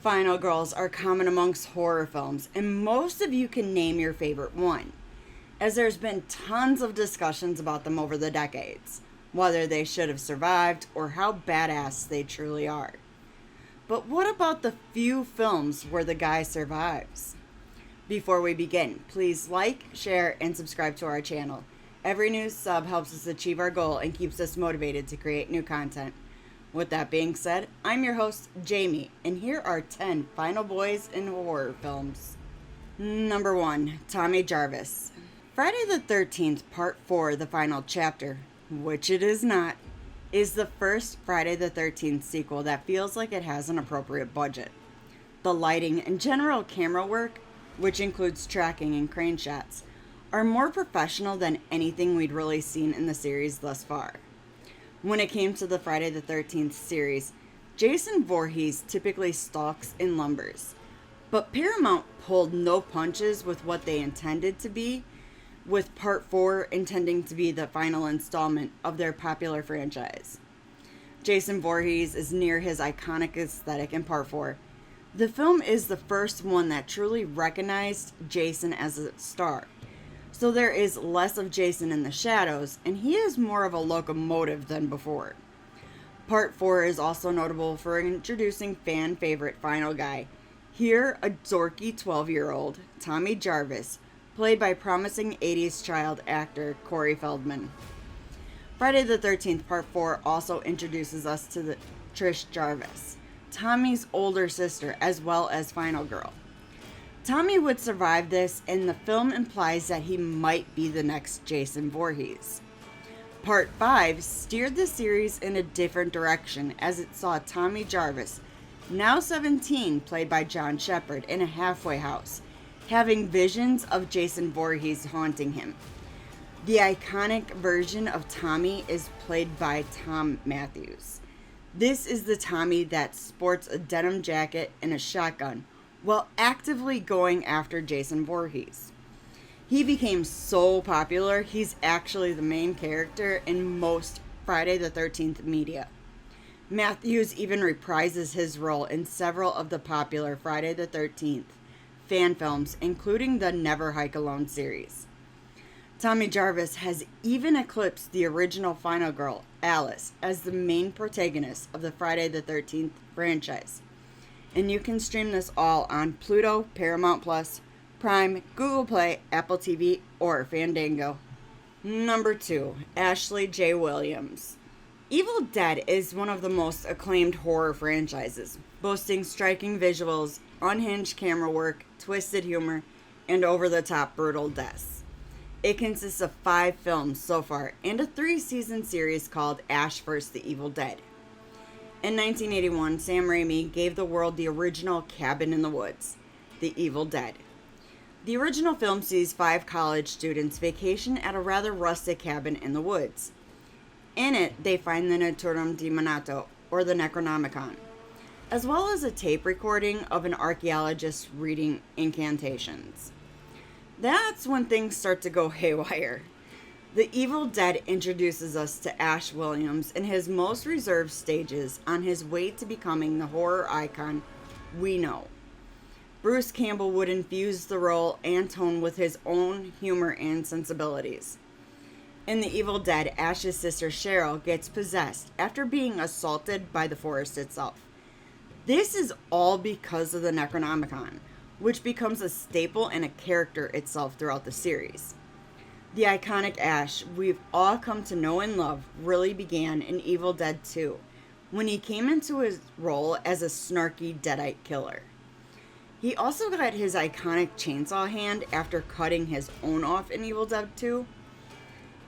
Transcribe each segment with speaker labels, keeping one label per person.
Speaker 1: Final girls are common amongst horror films, and most of you can name your favorite one, as there's been tons of discussions about them over the decades, whether they should have survived or how badass they truly are. But what about the few films where the guy survives? Before we begin, please like, share, and subscribe to our channel. Every new sub helps us achieve our goal and keeps us motivated to create new content. With that being said, I'm your host, Jamie, and here are 10 final boys in horror films. Number 1, Tommy Jarvis. Friday the 13th, Part 4, the final chapter, which it is not, is the first Friday the 13th sequel that feels like it has an appropriate budget. The lighting and general camera work, which includes tracking and crane shots, are more professional than anything we'd really seen in the series thus far. When it came to the Friday the 13th series, Jason Voorhees typically stalks and lumbers, but Paramount pulled no punches with what they intended to be, with Part 4 intending to be the final installment of their popular franchise. Jason Voorhees is near his iconic aesthetic in Part 4. The film is the first one that truly recognized Jason as a star, so there is less of Jason in the shadows, and he is more of a locomotive than before. Part 4 is also notable for introducing fan favorite final guy, here a dorky 12-year-old, Tommy Jarvis, played by promising 80s child actor Corey Feldman. Friday the 13th Part 4 also introduces us to the Trish Jarvis, Tommy's older sister, as well as final girl. Tommy would survive this, and the film implies that he might be the next Jason Voorhees. Part 5 steered the series in a different direction as it saw Tommy Jarvis, now 17, played by John Shepherd, in a halfway house, having visions of Jason Voorhees haunting him. The iconic version of Tommy is played by Tom Matthews. This is the Tommy that sports a denim jacket and a shotgun, while actively going after Jason Voorhees. He became so popular, he's actually the main character in most Friday the 13th media. Matthews even reprises his role in several of the popular Friday the 13th fan films, including the Never Hike Alone series. Tommy Jarvis has even eclipsed the original final girl, Alice, as the main protagonist of the Friday the 13th franchise. And you can stream this all on Pluto, Paramount Plus, Prime, Google Play, Apple TV, or Fandango. Number 2, Ashley J. Williams. Evil Dead is one of the most acclaimed horror franchises, boasting striking visuals, unhinged camera work, twisted humor, and over-the-top brutal deaths. It consists of 5 films so far, and a 3-season series called Ash vs. the Evil Dead. In 1981, Sam Raimi gave the world the original Cabin in the Woods, The Evil Dead. The original film sees 5 college students vacation at a rather rustic cabin in the woods. In it, they find the Naturom Demonato, or the Necronomicon, as well as a tape recording of an archaeologist reading incantations. That's when things start to go haywire. The Evil Dead introduces us to Ash Williams in his most reserved stages on his way to becoming the horror icon we know. Bruce Campbell would infuse the role and tone with his own humor and sensibilities. In The Evil Dead, Ash's sister Cheryl gets possessed after being assaulted by the forest itself. This is all because of the Necronomicon, which becomes a staple and a character itself throughout the series. The iconic Ash we've all come to know and love really began in Evil Dead 2, when he came into his role as a snarky deadite killer. He also got his iconic chainsaw hand after cutting his own off in Evil Dead 2.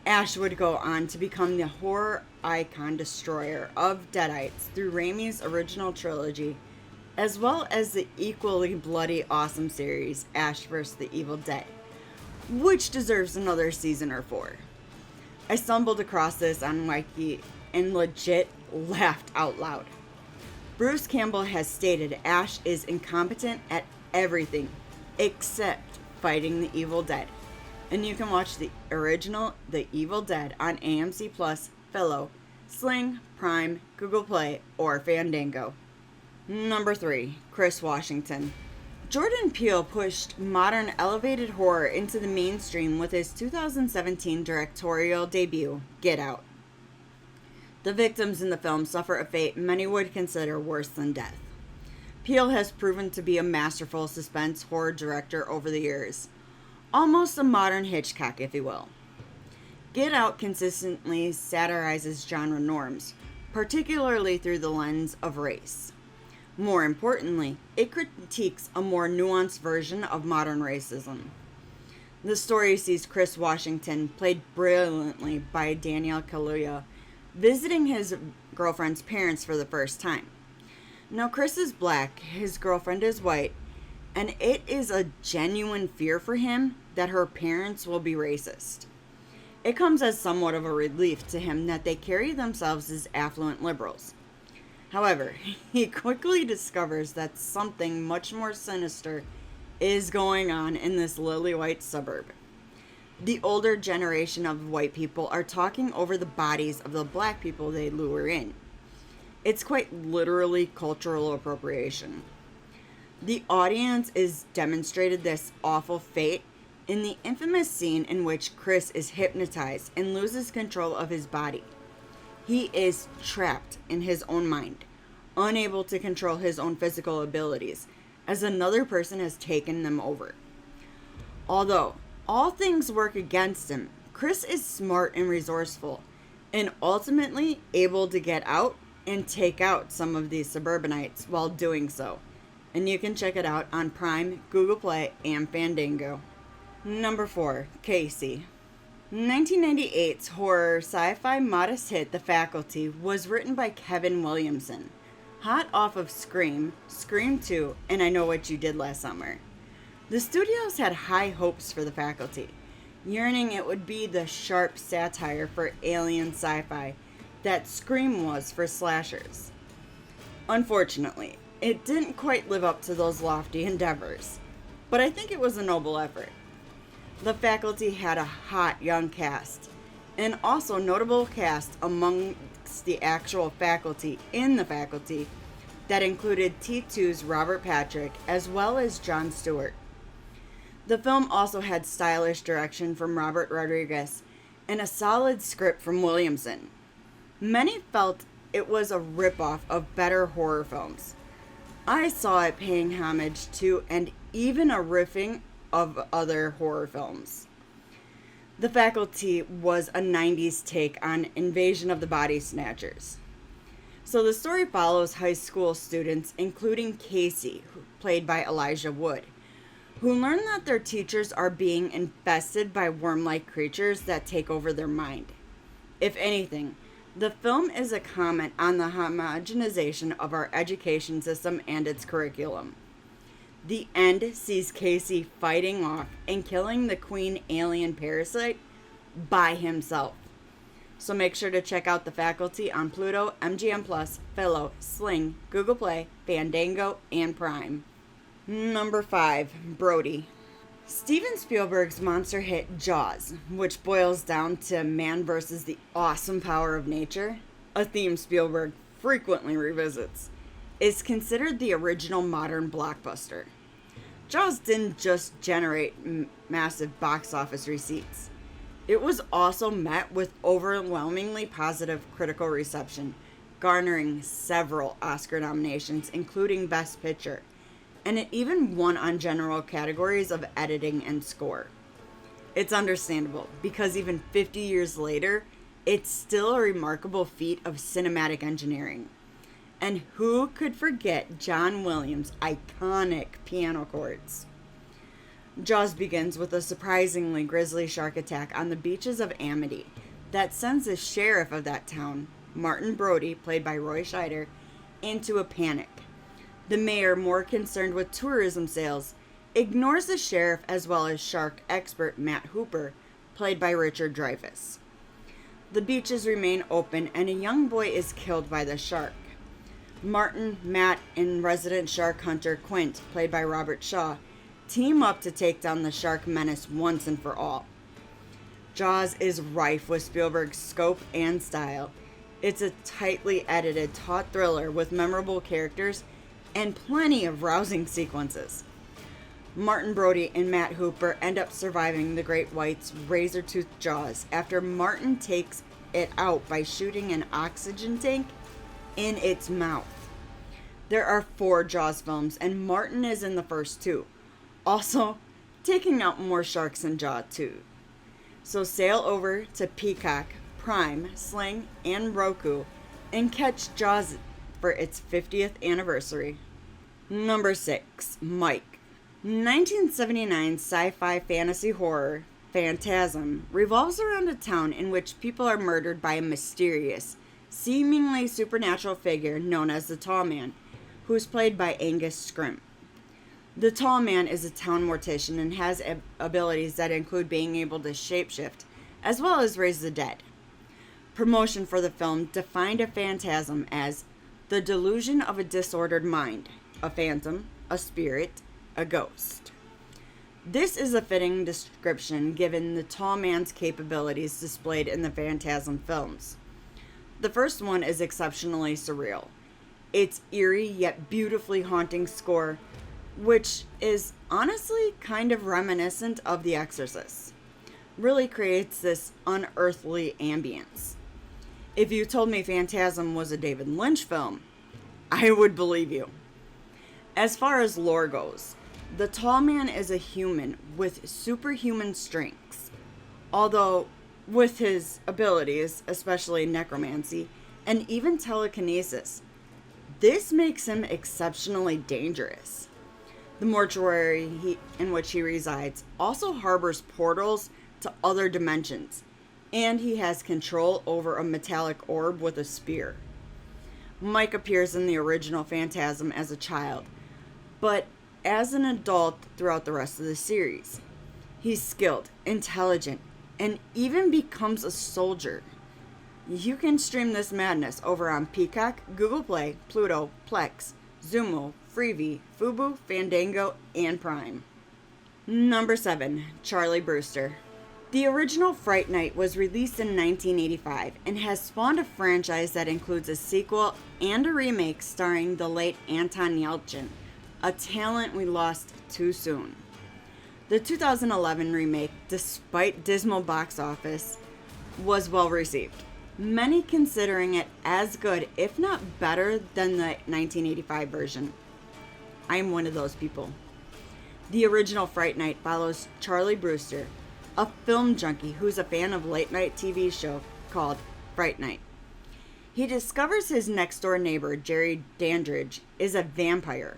Speaker 1: Ash would go on to become the horror icon destroyer of deadites through Raimi's original trilogy, as well as the equally bloody awesome series Ash vs. the Evil Dead, which deserves another season or 4. I stumbled across this on Wiki and legit laughed out loud. Bruce Campbell has stated Ash is incompetent at everything except fighting the Evil Dead. And you can watch the original The Evil Dead on AMC Plus, Fellow, Sling, Prime, Google Play, or Fandango. Number 3, Chris Washington. Jordan Peele pushed modern elevated horror into the mainstream with his 2017 directorial debut, Get Out. The victims in the film suffer a fate many would consider worse than death. Peele has proven to be a masterful suspense horror director over the years, almost a modern Hitchcock, if you will. Get Out consistently satirizes genre norms, particularly through the lens of race. More importantly, it critiques a more nuanced version of modern racism. The story sees Chris Washington, played brilliantly by Daniel Kaluuya, visiting his girlfriend's parents for the first time. Now, Chris is black, his girlfriend is white, and it is a genuine fear for him that her parents will be racist. It comes as somewhat of a relief to him that they carry themselves as affluent liberals. However, he quickly discovers that something much more sinister is going on in this lily-white suburb. The older generation of white people are talking over the bodies of the black people they lure in. It's quite literally cultural appropriation. The audience is demonstrated this awful fate in the infamous scene in which Chris is hypnotized and loses control of his body. He is trapped in his own mind, unable to control his own physical abilities, as another person has taken them over. Although all things work against him, Chris is smart and resourceful, and ultimately able to get out and take out some of these suburbanites while doing so. And you can check it out on Prime, Google Play, and Fandango. Number 4, Casey. 1998's horror sci-fi modest hit The Faculty was written by Kevin Williamson, hot off of Scream, Scream 2, and I Know What You Did Last Summer. The studios had high hopes for The Faculty, yearning it would be the sharp satire for alien sci-fi that Scream was for slashers. Unfortunately, it didn't quite live up to those lofty endeavors, but I think it was a noble effort. The Faculty had a hot young cast, and also notable cast amongst the actual faculty in The Faculty that included T2's Robert Patrick as well as Jon Stewart. The film also had stylish direction from Robert Rodriguez and a solid script from Williamson. Many felt it was a ripoff of better horror films. I saw it paying homage to and even a riffing of other horror films. The Faculty was a 90s take on Invasion of the Body Snatchers. So the story follows high school students, including Casey, played by Elijah Wood, who learn that their teachers are being infested by worm-like creatures that take over their mind. If anything, the film is a comment on the homogenization of our education system and its curriculum. The end sees Casey fighting off and killing the queen alien parasite by himself. So make sure to check out The Faculty on Pluto, MGM Plus, Philo, Sling, Google Play, Fandango, and Prime. Number 5, Brody. Steven Spielberg's monster hit Jaws, which boils down to man versus the awesome power of nature, a theme Spielberg frequently revisits, is considered the original modern blockbuster. Jaws didn't just generate massive box office receipts. It was also met with overwhelmingly positive critical reception, garnering several Oscar nominations, including Best Picture, and it even won on general categories of editing and score. It's understandable, because even 50 years later, it's still a remarkable feat of cinematic engineering. And who could forget John Williams' iconic piano chords? Jaws begins with a surprisingly grisly shark attack on the beaches of Amity that sends the sheriff of that town, Martin Brody, played by Roy Scheider, into a panic. The mayor, more concerned with tourism sales, ignores the sheriff as well as shark expert Matt Hooper, played by Richard Dreyfuss. The beaches remain open and a young boy is killed by the shark. Martin, Matt, and resident shark hunter Quint, played by Robert Shaw, team up to take down the shark menace once and for all. Jaws is rife with Spielberg's scope and style. It's a tightly edited, taut thriller with memorable characters and plenty of rousing sequences. Martin Brody and Matt Hooper end up surviving the great white's razor-toothed jaws after Martin takes it out by shooting an oxygen tank in its mouth. There are 4 Jaws films, and Martin is in the first 2, also taking out more sharks than Jaws 2. So sail over to Peacock, Prime, Sling, and Roku and catch Jaws for its 50th anniversary. Number 6, Mike. 1979 sci-fi fantasy horror Phantasm revolves around a town in which people are murdered by a mysterious, seemingly supernatural figure known as the Tall Man, who is played by Angus Scrimp. The Tall Man is a town mortician and has abilities that include being able to shapeshift, as well as raise the dead. Promotion for the film defined a phantasm as the delusion of a disordered mind, a phantom, a spirit, a ghost. This is a fitting description given the Tall Man's capabilities displayed in the Phantasm films. The first one is exceptionally surreal. Its eerie yet beautifully haunting score, which is honestly kind of reminiscent of The Exorcist, really creates this unearthly ambience. If you told me Phantasm was a David Lynch film, I would believe you. As far as lore goes, the Tall Man is a human with superhuman strengths, although with his abilities, especially necromancy, and even telekinesis, this makes him exceptionally dangerous. The mortuary in which he resides also harbors portals to other dimensions, and he has control over a metallic orb with a spear. Mike appears in the original Phantasm as a child, but as an adult throughout the rest of the series. He's skilled, intelligent, and even becomes a soldier. You can stream this madness over on Peacock, Google Play, Pluto, Plex, Zumo, Freevee, Fubo, Fandango, and Prime. Number 7, Charlie Brewster. The original Fright Night was released in 1985 and has spawned a franchise that includes a sequel and a remake starring the late Anton Yelchin, a talent we lost too soon. The 2011 remake, despite dismal box office, was well received, many considering it as good, if not better, than the 1985 version. I'm one of those people. The original Fright Night follows Charlie Brewster, a film junkie who's a fan of late-night TV show called Fright Night. He discovers his next-door neighbor, Jerry Dandridge, is a vampire,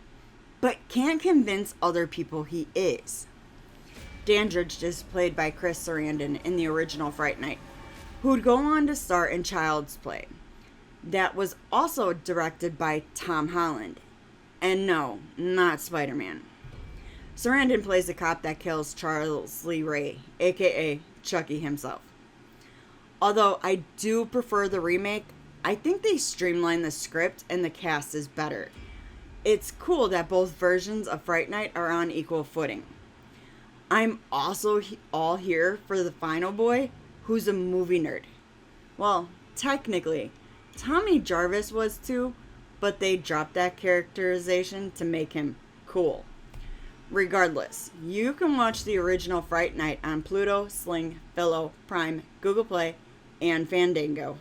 Speaker 1: but can't convince other people he is. Dandridge is played by Chris Sarandon in the original Fright Night, who'd go on to star in Child's Play. That was also directed by Tom Holland. And no, not Spider-Man. Sarandon plays a cop that kills Charles Lee Ray, aka Chucky himself. Although I do prefer the remake, I think they streamlined the script and the cast is better. It's cool that both versions of Fright Night are on equal footing. I'm also all here for the final boy, who's a movie nerd. Well, technically, Tommy Jarvis was too, but they dropped that characterization to make him cool. Regardless, you can watch the original Fright Night on Pluto, Sling, Philo, Prime, Google Play, and Fandango.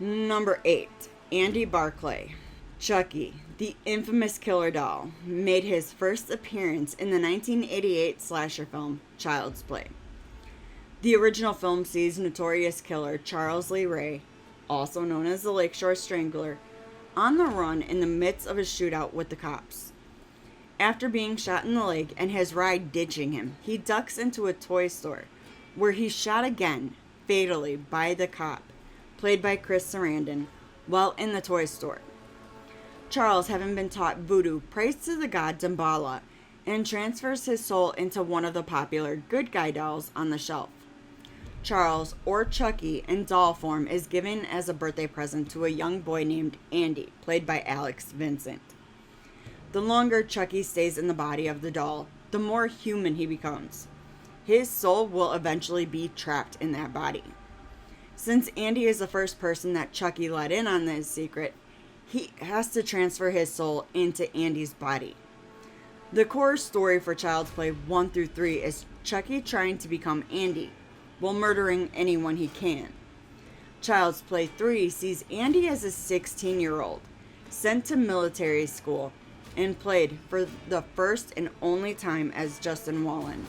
Speaker 1: Number 8, Andy Barclay. Chucky, the infamous killer doll, made his first appearance in the 1988 slasher film Child's Play. The original film sees notorious killer Charles Lee Ray, also known as the Lakeshore Strangler, on the run in the midst of a shootout with the cops. After being shot in the leg and his ride ditching him, he ducks into a toy store, where he's shot again, fatally, by the cop, played by Chris Sarandon, while in the toy store. Charles, having been taught voodoo, prays to the god Damballa and transfers his soul into one of the popular good guy dolls on the shelf. Charles, or Chucky, in doll form is given as a birthday present to a young boy named Andy, played by Alex Vincent. The longer Chucky stays in the body of the doll, the more human he becomes. His soul will eventually be trapped in that body. Since Andy is the first person that Chucky let in on this secret, he has to transfer his soul into Andy's body. The core story for Child's Play 1 through 3 is Chucky trying to become Andy while murdering anyone he can. Child's Play 3 sees Andy as a 16-year-old, sent to military school, and played for the first and only time as Justin Wallen.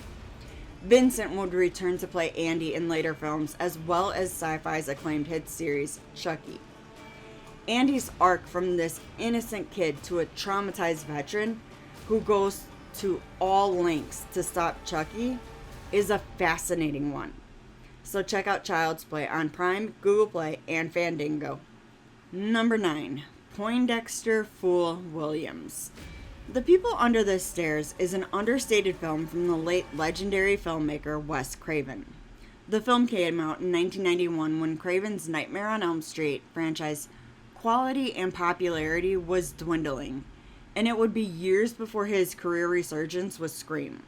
Speaker 1: Vincent would return to play Andy in later films, as well as Sci-Fi's acclaimed hit series, Chucky. Andy's arc from this innocent kid to a traumatized veteran who goes to all lengths to stop Chucky is a fascinating one. So check out Child's Play on Prime, Google Play, and Fandango. Number 9. Poindexter Fool Williams. The People Under the Stairs is an understated film from the late legendary filmmaker Wes Craven. The film came out in 1991 when Craven's Nightmare on Elm Street franchise quality and popularity was dwindling, and it would be years before his career resurgence with Scream.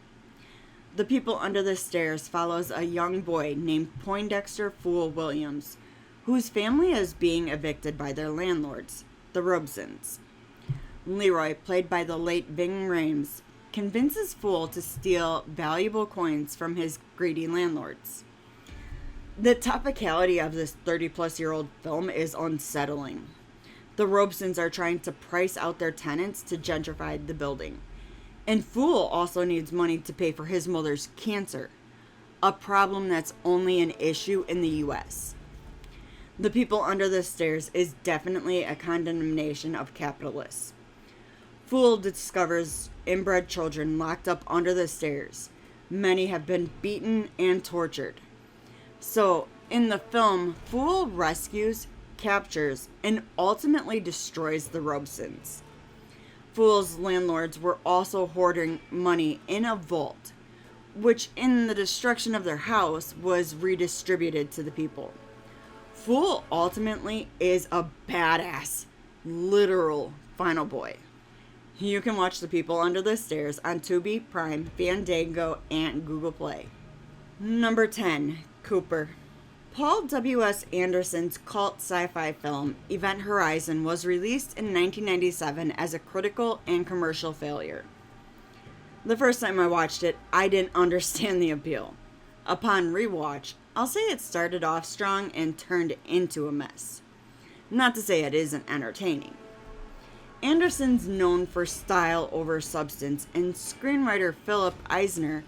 Speaker 1: The People Under the Stairs follows a young boy named Poindexter Fool Williams, whose family is being evicted by their landlords, the Robesons. Leroy, played by the late Ving Rhames, convinces Fool to steal valuable coins from his greedy landlords. The topicality of this 30-plus-year-old film is unsettling. The Robesons are trying to price out their tenants to gentrify the building. And Fool also needs money to pay for his mother's cancer, a problem that's only an issue in the U.S. The People Under the Stairs is definitely a condemnation of capitalists. Fool discovers inbred children locked up under the stairs. Many have been beaten and tortured. So, in the film, Fool rescues, captures, and ultimately destroys the Robesons. Fool's landlords were also hoarding money in a vault, which in the destruction of their house was redistributed to the people. Fool ultimately is a badass, literal final boy. You can watch The People Under the Stairs on Tubi, Prime, Fandango, and Google Play. Number 10. Cooper. Paul W.S. Anderson's cult sci-fi film, Event Horizon, was released in 1997 as a critical and commercial failure. The first time I watched it, I didn't understand the appeal. Upon rewatch, I'll say it started off strong and turned into a mess. Not to say it isn't entertaining. Anderson's known for style over substance, and screenwriter Philip Eisner,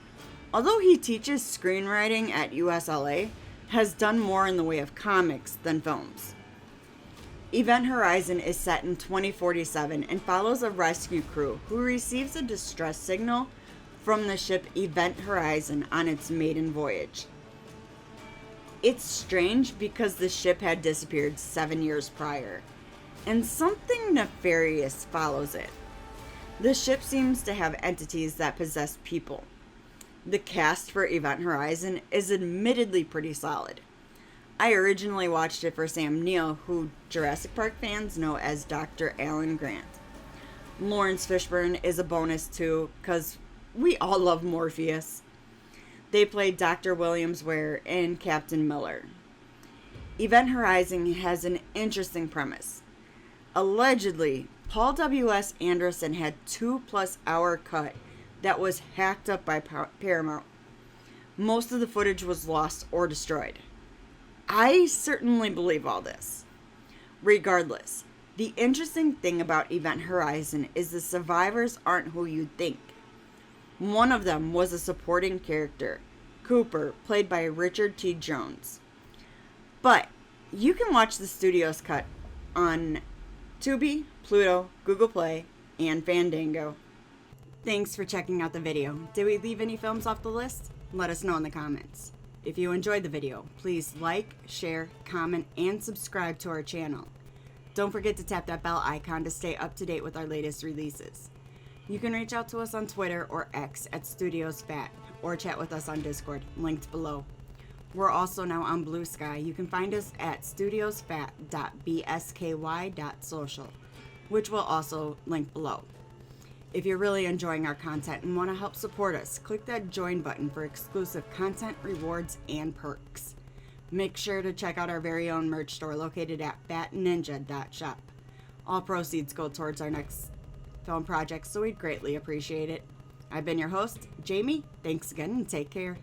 Speaker 1: although he teaches screenwriting at USLA, has done more in the way of comics than films. Event Horizon is set in 2047 and follows a rescue crew who receives a distress signal from the ship Event Horizon on its maiden voyage. It's strange because the ship had disappeared 7 years prior, and something nefarious follows it. The ship seems to have entities that possess people. The cast for Event Horizon is admittedly pretty solid. I originally watched it for Sam Neill, who Jurassic Park fans know as Dr. Alan Grant. Lawrence Fishburne is a bonus too, because we all love Morpheus. They played Dr. Williams Ware and Captain Miller. Event Horizon has an interesting premise. Allegedly, Paul W.S. Anderson had 2+ hour cut that was hacked up by Paramount. Most of the footage was lost or destroyed. I certainly believe all this. Regardless, the interesting thing about Event Horizon is the survivors aren't who you'd think. One of them was a supporting character, Cooper, played by Richard T. Jones. But you can watch the studio's cut on Tubi, Pluto, Google Play, and Fandango. Thanks for checking out the video. Did we leave any films off the list? Let us know in the comments. If you enjoyed the video, please like, share, comment, and subscribe to our channel. Don't forget to tap that bell icon to stay up to date with our latest releases. You can reach out to us on Twitter or X at StudiosFat, or chat with us on Discord, linked below. We're also now on Blue Sky. You can find us at studiosfat.bsky.social, which will also link below. If you're really enjoying our content and want to help support us, click that join button for exclusive content, rewards, and perks. Make sure to check out our very own merch store located at fatninja.shop. All proceeds go towards our next film project, so we'd greatly appreciate it. I've been your host, Jamie. Thanks again and take care.